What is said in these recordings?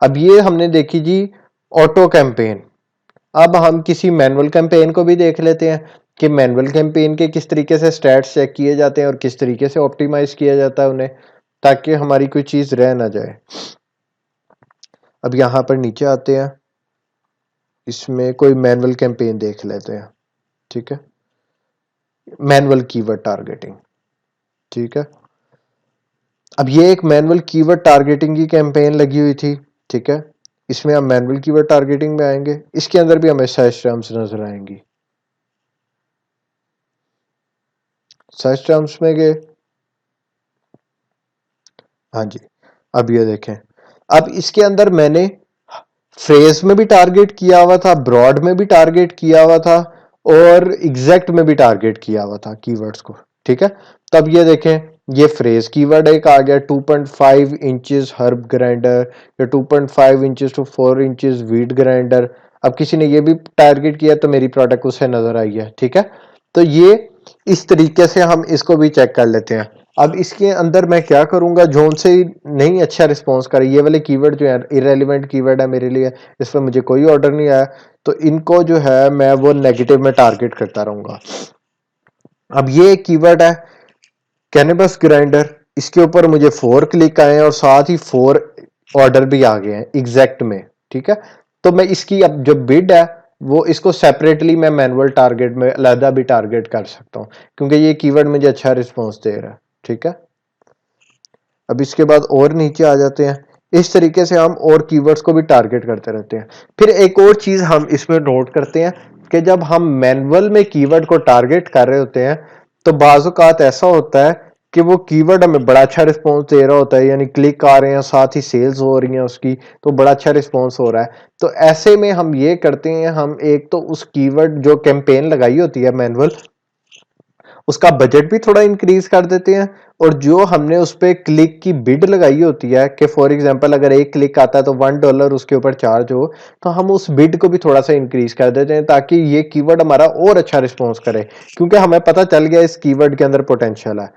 अब ये हमने देखी जी ऑटो कैंपेन। अब हम किसी मैनुअल कैंपेन को भी देख लेते हैं कि मैनुअल कैंपेन के किस तरीके से स्टैट्स चेक किए जाते हैं और किस तरीके से ऑप्टिमाइज किया जाता है उन्हें, ताकि हमारी कोई चीज रह ना जाए। अब यहां पर नीचे आते हैं, इसमें कोई मैनुअल कैंपेन देख लेते हैं। ठीक है, मैनुअल कीवर्ड टारगेटिंग। ठीक है, अब ये एक मैनुअल कीवर्ड टारगेटिंग की कैंपेन लगी हुई थी। ठीक है, इसमें हम मैनुअल कीवर्ड टारगेटिंग में आएंगे, इसके अंदर भी हमें सर्च टर्म्स नजर आएंगी। सर्च टर्म्स में गए, हाँ जी, अब ये देखें, अब इसके अंदर मैंने फ्रेज में भी टारगेट किया हुआ था, ब्रॉड में भी टारगेट किया हुआ था और एग्जैक्ट में भी टारगेट किया हुआ था कीवर्ड्स को। ठीक है, तब ये देखें, ये फ्रेज कीवर्ड एक आ गया 2.5 इंचेस हर्ब ग्राइंडर या 2.5 inches to 4 inches wheat grinder. अब किसी ने ये भी टारगेट किया तो मेरी प्रोडक्ट उसे नजर आई है। ठीक है, तो ये इस तरीके से हम इसको भी चेक कर लेते हैं। अब इसके अंदर मैं क्या करूंगा, जोन से नहीं अच्छा रिस्पॉन्स करे, ये वाले कीवर्ड जो है इरेलीवेंट कीवर्ड है मेरे लिए, इस पर मुझे कोई ऑर्डर नहीं आया, तो इनको जो है मैं वो नेगेटिव में टारगेट करता रहूंगा। अब ये एक कीवर्ड है कैनबस ग्राइंडर, इसके ऊपर मुझे 4 क्लिक आए हैं और साथ ही 4 ऑर्डर भी आ गए हैं एग्जैक्ट में। ठीक है, तो मैं इसकी अब जो बिड है वो इसको सेपरेटली मैं मैनुअल टारगेट में अलहदा भी टारगेट कर सकता हूं, क्योंकि ये कीवर्ड मुझे अच्छा रिस्पॉन्स दे रहा है। ठीक है, अब इसके बाद और नीचे आ जाते हैं, इस तरीके से हम और कीवर्ड्स को भी टारगेट करते रहते हैं। फिर एक और चीज हम इसमें नोट करते हैं कि जब हम मैनुअल में कीवर्ड को टारगेट कर रहे होते हैं तो बाज़ औक़ात ऐसा होता है कि वो कीवर्ड हमें बड़ा अच्छा रिस्पॉन्स दे रहा होता है, यानी क्लिक आ रहे हैं, साथ ही सेल्स हो रही हैं उसकी, तो बड़ा अच्छा रिस्पॉन्स हो रहा है। तो ऐसे में हम ये करते हैं, हम एक तो उस कीवर्ड जो कैंपेन लगाई होती है मैनुअल, उसका बजट भी थोड़ा इंक्रीज कर देते हैं, और जो हमने उस पर क्लिक की बिड लगाई होती है कि फॉर एग्जांपल अगर एक क्लिक आता है तो $1 उसके ऊपर चार्ज हो, तो हम उस बिड को भी थोड़ा सा इंक्रीज कर देते हैं ताकि ये कीवर्ड हमारा और अच्छा रिस्पॉन्स करे, क्योंकि हमें पता चल गया इस कीवर्ड के अंदर पोटेंशियल है।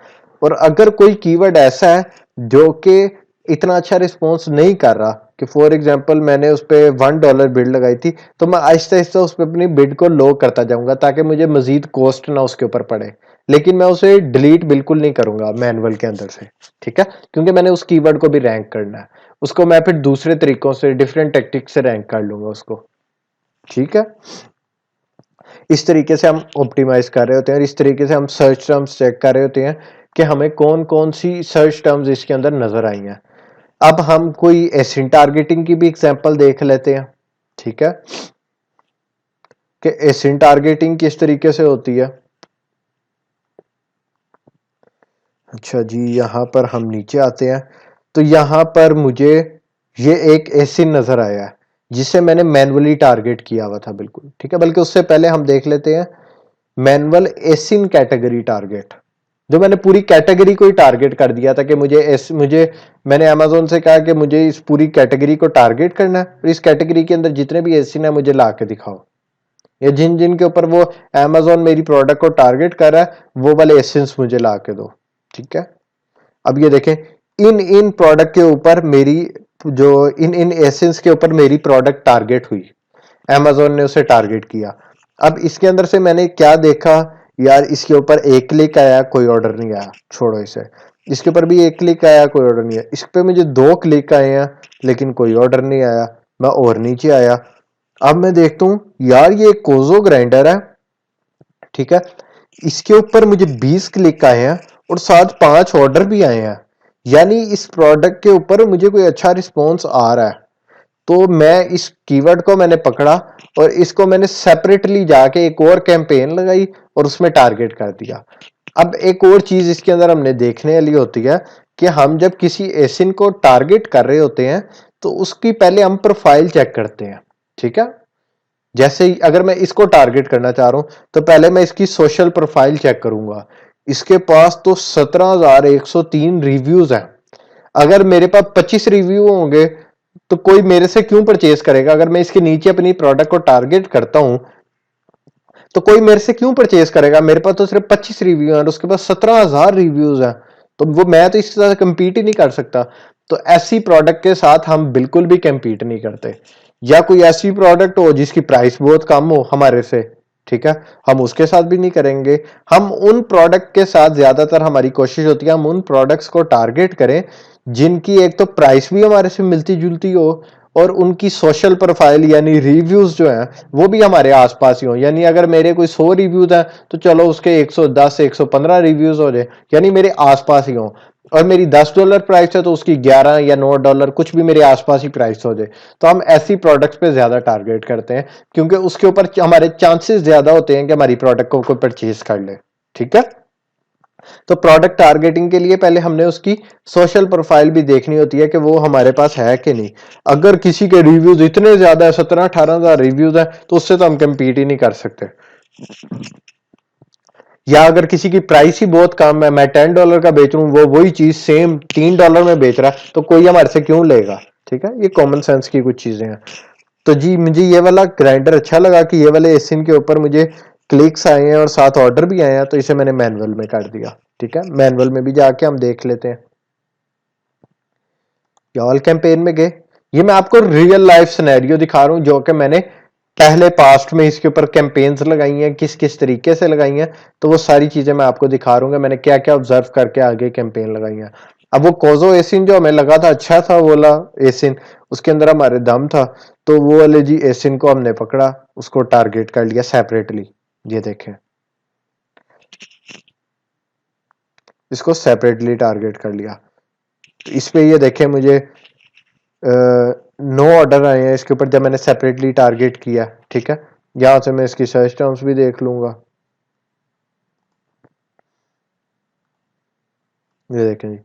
और अगर कोई कीवर्ड ऐसा है जो कि इतना अच्छा रिस्पॉन्स नहीं कर रहा, कि फॉर एग्जांपल मैंने उस पर $1 बिड लगाई थी, तो मैं आहिस्ता आहिस्ता उस पर अपनी बिड को लो करता जाऊंगा ताकि मुझे मजीद कॉस्ट ना उसके ऊपर पड़े, लेकिन मैं उसे डिलीट बिल्कुल नहीं करूंगा मैनुअल के अंदर से। ठीक है, क्योंकि मैंने उस कीवर्ड को भी रैंक करना है, उसको मैं फिर दूसरे तरीकों से डिफरेंट टेक्टिक से रैंक कर लूंगा उसको। ठीक है, इस तरीके से हम ऑप्टिमाइज कर रहे होते हैं और इस तरीके से हम सर्च टर्म्स चेक कर रहे होते हैं कि हमें कौन कौन सी सर्च टर्म्स इसके अंदर नजर आई हैं। अब हम कोई एसिन टारगेटिंग की भी एग्जांपल देख लेते हैं। ठीक है, कि एसिन टारगेटिंग किस तरीके से होती है। अच्छा जी, यहाँ पर हम नीचे आते हैं, तो यहाँ पर मुझे ये एक एसिन नजर आया है जिसे मैंने मैनुअली टारगेट किया हुआ था बिल्कुल। ठीक है, बल्कि उससे पहले हम देख लेते हैं मैनुअल एसिन कैटेगरी टारगेट, जो मैंने पूरी कैटेगरी को ही टारगेट कर दिया था कि मुझे मैंने अमेजोन से कहा कि मुझे इस पूरी कैटेगरी को टारगेट करना है और इस कैटेगरी के अंदर जितने भी एसिन है मुझे ला के दिखाओ, या जिन जिन के ऊपर वो अमेजोन मेरी प्रोडक्ट को टारगेट कर रहा है वो वाले एसेंस मुझे ला के दो। ठीक है, अब ये देखें, इन इन प्रोडक्ट के ऊपर मेरी जो इन इन एसेंस के ऊपर मेरी प्रोडक्ट टारगेट हुई, अमेजोन ने उसे टारगेट किया। अब इसके अंदर से मैंने क्या देखा, यार इसके ऊपर एक क्लिक आया, कोई ऑर्डर नहीं आया, छोड़ो इसे। इसके ऊपर भी एक क्लिक आया, कोई ऑर्डर नहीं आया। इस पे मुझे 2 क्लिक आए हैं लेकिन कोई ऑर्डर नहीं आया। मैं और नीचे आया, अब मैं देखता हूं यार ये कोजो ग्राइंडर है। ठीक है, इसके ऊपर मुझे 20 क्लिक आए हैं और साथ 5 ऑर्डर भी आए हैं, यानी इस प्रोडक्ट के ऊपर मुझे कोई अच्छा रिस्पॉन्स आ रहा है। तो मैं इस कीवर्ड को मैंने पकड़ा और इसको मैंने सेपरेटली जाके एक और कैंपेन लगाई और उसमें टारगेट कर दिया। अब एक और चीज इसके अंदर हमने देखने वाली होती है कि हम जब किसी एसिन को टारगेट कर रहे होते हैं तो उसकी पहले हम प्रोफाइल चेक करते हैं। ठीक है, जैसे ही अगर मैं इसको टारगेट करना चाह रहा हूं तो पहले मैं इसकी सोशल प्रोफाइल चेक करूंगा। इसके पास तो 17,103 रिव्यूज हैं। अगर मेरे पास 25 रिव्यू होंगे तो कोई मेरे से क्यों परचेज करेगा। अगर मैं इसके नीचे अपनी प्रोडक्ट को टारगेट करता हूं तो कोई मेरे से क्यों परचेज करेगा। मेरे पास तो सिर्फ 25 रिव्यू है और उसके पास 17,000 रिव्यूज हैं, तो वो मैं तो इसके साथ कंपीट ही नहीं कर सकता। तो ऐसी प्रोडक्ट के साथ हम बिल्कुल भी compete नहीं करते। या कोई ऐसी प्रोडक्ट हो जिसकी प्राइस बहुत कम हो हमारे से, ठीक है, हम उसके साथ भी नहीं करेंगे। हम उन प्रोडक्ट के साथ ज्यादातर हमारी कोशिश होती है हम उन प्रोडक्ट्स को टारगेट करें जिनकी एक तो प्राइस भी हमारे से मिलती जुलती हो और उनकी सोशल प्रोफाइल यानी रिव्यूज जो हैं वो भी हमारे आसपास ही हो। यानी अगर मेरे कोई 100 रिव्यूज हैं तो चलो उसके 110 115 रिव्यूज हो जाए, यानी मेरे आसपास ही हो। और मेरी $10 प्राइस है तो उसकी 11 या $9 कुछ भी मेरे आसपास ही प्राइस हो जाए। तो हम ऐसी प्रोडक्ट्स पे ज्यादा टारगेट करते हैं क्योंकि उसके ऊपर हमारे चांसेस ज्यादा होते हैं कि हमारी प्रोडक्ट को कोई परचेज कर ले, ठीक है। तो प्रोडक्ट टारगेटिंग के लिए पहले हमने उसकी सोशल प्रोफाइल भी देखनी होती है कि वो हमारे पास है कि नहीं। अगर किसी के रिव्यूज इतने ज्यादा है, 17-18 हजार रिव्यूज है, तो उससे तो हम कंपीट ही नहीं कर सकते। या अगर किसी की प्राइस ही बहुत कम है, मैं $10 का बेच रहा हूं, वो वही चीज सेम $3 में बेच रहा है, तो कोई हमारे से क्यों लेगा, ठीक है। ये कॉमन सेंस की कुछ चीजें हैं। तो जी मुझे ये वाला ग्राइंडर अच्छा लगा कि ये वाले एसिन के ऊपर मुझे क्लिक्स आए हैं और साथ ऑर्डर भी आए हैं, तो इसे मैंने मैनुअल में कर दिया, ठीक है। मैनुअल में भी जाके हम देख लेते हैं। ऑल कैंपेन में गए, ये मैं आपको रियल लाइफ सिनेरियो दिखा रहा हूं जो कि मैंने पहले पास्ट में इसके ऊपर कैंपेन्स लगाई हैं, किस किस तरीके से लगाई हैं, तो वो सारी चीजें मैं आपको दिखा रहा हूँ मैंने क्या क्या ऑब्जर्व करके आगे कैंपेन लगाई हैं। अब वो कोजो एसिन जो हमें लगा था अच्छा था, वो वाला एसिन उसके अंदर हमारे दम था, तो वो वाले जी एसिन को हमने पकड़ा, उसको टारगेट कर लिया सेपरेटली। ये देखें, इसको सेपरेटली टारगेट कर लिया। तो इस पे ये देखें मुझे 9 ऑर्डर आए हैं इसके ऊपर जब मैंने सेपरेटली टारगेट किया, ठीक है। यहां से मैं इसकी सर्च टर्म्स भी देख लूंगा। ये देखें जी,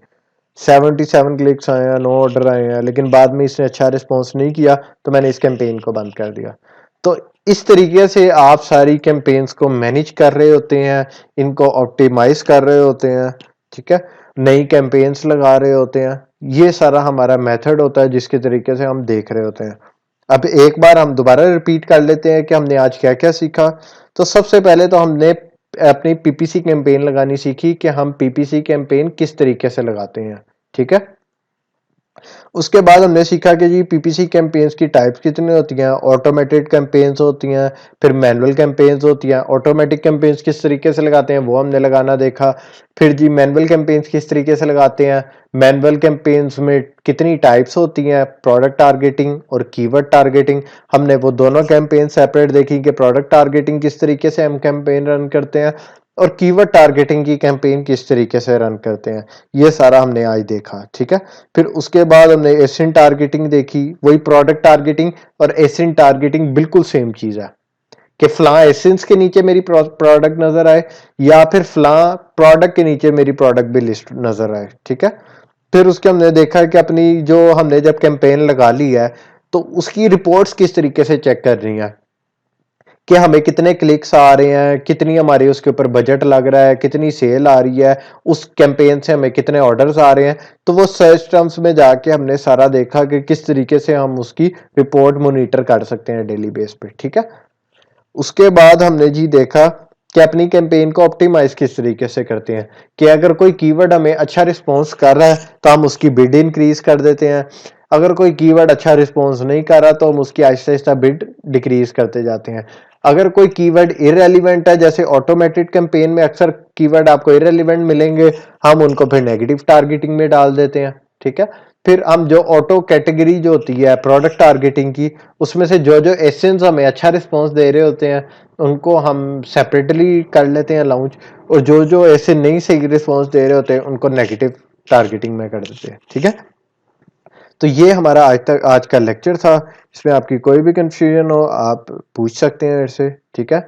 77 क्लिक्स आए हैं, 9 ऑर्डर आए हैं, लेकिन बाद में इसने अच्छा रिस्पॉन्स नहीं किया तो मैंने इस कैंपेन को बंद कर दिया। तो इस तरीके से आप सारी कैंपेन्स को मैनेज कर रहे होते हैं, इनको ऑप्टिमाइज कर रहे होते हैं, ठीक है, नई कैंपेन्स लगा रहे होते हैं। ये सारा हमारा मेथड होता है जिसके तरीके से हम देख रहे होते हैं। अब एक बार हम दोबारा रिपीट कर लेते हैं कि हमने आज क्या क्या सीखा। तो सबसे पहले तो हमने अपनी पीपीसी कैंपेन लगानी सीखी कि हम पीपीसी कैंपेन किस तरीके से लगाते हैं, ठीक है। उसके बाद हमने सीखा कि जी पीपीसी कैंपेन्स की टाइप्स कितनी होती हैं, ऑटोमेटेड कैंपेन्स होती हैं, फिर मैनुअल कैंपेन्स होती हैं। ऑटोमेटिक कैंपेन्स किस तरीके से लगाते हैं वो हमने लगाना देखा। फिर जी मैनुअल कैंपेन्स किस तरीके से लगाते हैं, मैनुअल कैंपेन्स में कितनी टाइप्स होती हैं, प्रोडक्ट टारगेटिंग और कीवर्ड टारगेटिंग। हमने वो दोनों कैंपेन सेपरेट देखी कि प्रोडक्ट टारगेटिंग किस तरीके से हम कैंपेन रन करते हैं और कीवर्ड टारगेटिंग की कैंपेन किस तरीके से रन करते हैं। ये सारा हमने आज देखा, ठीक है। फिर उसके बाद हमने एसिन टारगेटिंग देखी, वही प्रोडक्ट टारगेटिंग और एसिन टारगेटिंग बिल्कुल सेम चीज है कि फला एसेंस के नीचे मेरी प्रोडक्ट नजर आए या फिर फला प्रोडक्ट के नीचे मेरी प्रोडक्ट भी लिस्ट नजर आए, ठीक है। फिर उसके हमने देखा कि अपनी जो हमने जब कैंपेन लगा ली है तो उसकी रिपोर्ट्स किस तरीके से चेक कर रही है कि हमें कितने क्लिक्स आ रहे हैं, कितनी हमारे उसके ऊपर बजट लग रहा है, कितनी सेल आ रही है, उस कैंपेन से हमें कितने ऑर्डर्स आ रहे हैं। तो वो सर्च टर्म्स में जाके हमने सारा देखा कि किस तरीके से हम उसकी रिपोर्ट मॉनिटर कर सकते हैं डेली बेस पे, ठीक है। उसके बाद हमने जी देखा कि अपनी कैंपेन को ऑप्टिमाइज किस तरीके से करते हैं कि अगर कोई कीवर्ड हमें अच्छा रिस्पॉन्स कर रहा है तो हम उसकी बिड इंक्रीज कर देते हैं। अगर कोई कीवर्ड अच्छा रिस्पॉन्स नहीं कर रहा तो हम उसकी आहिस्ता आहिस्ता बिड डिक्रीज करते जाते हैं। अगर कोई कीवर्ड इररेलेवेंट है, जैसे ऑटोमेटेड कैंपेन में अक्सर कीवर्ड आपको इररेलेवेंट मिलेंगे, हम उनको फिर नेगेटिव टारगेटिंग में डाल देते हैं, ठीक है। फिर हम जो ऑटो कैटेगरी जो होती है प्रोडक्ट टारगेटिंग की, उसमें से जो जो एसेंस हमें अच्छा रिस्पॉन्स दे रहे होते हैं उनको हम सेपरेटली कर लेते हैं लॉन्च, और जो जो ऐसे नहीं सही रिस्पॉन्स दे रहे होते हैं उनको नेगेटिव टारगेटिंग में कर देते हैं, ठीक है। तो ये हमारा आज का लेक्चर था। इसमें आपकी कोई भी कंफ्यूजन हो आप पूछ सकते हैं मेरे से, ठीक है।